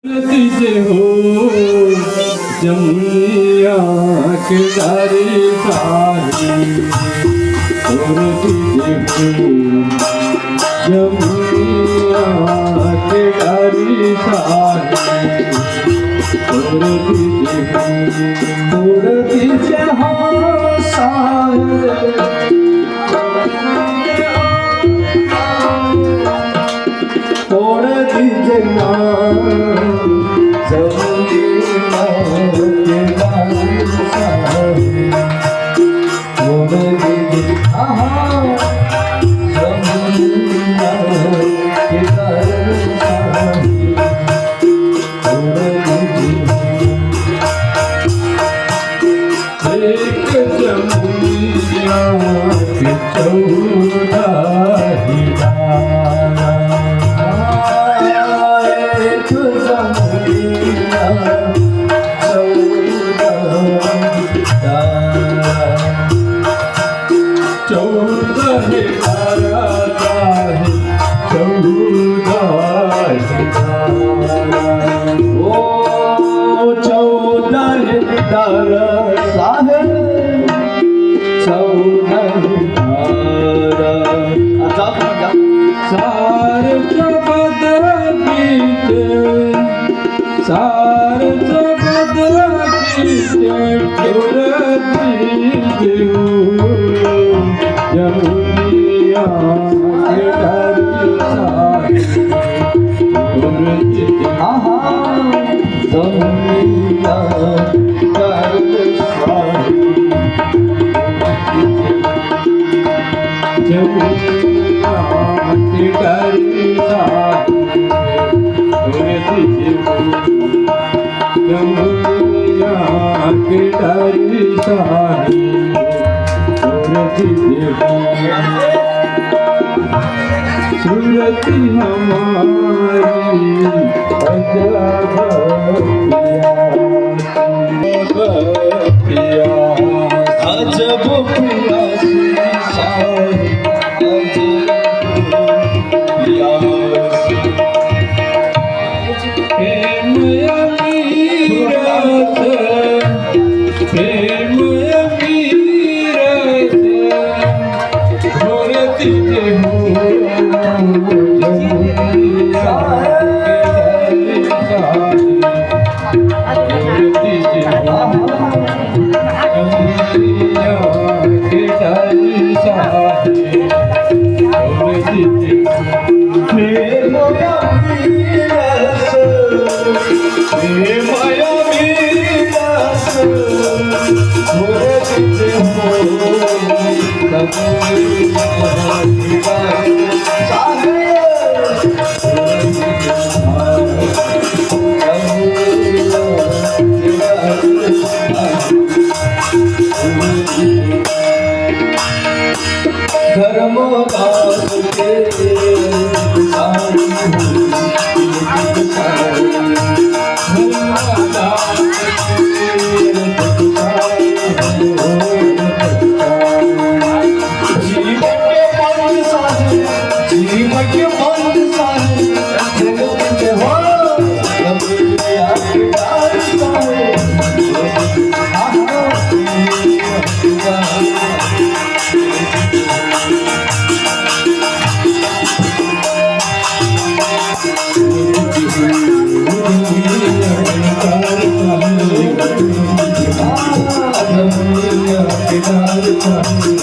तुझे हो जमुनिया के डारे सारी और तुझे हो जमुनिया के डारे सारी और तुझे हो सारे तोड़ दीजिए ना जमुनिया के डारे सारी तोड़ दीजिए जमुनिया के डारे सारी तोड़ दीजिए एक जमुनिया के चौराही सार जगत जमुनिया के डारे सारी जमुनिया डारे सारी जमुनिया के डारे सारी जमुनिया के डारे सारी सुरती हमारी अजब पिया अजब पिया सारी धर्मदास के Thank you.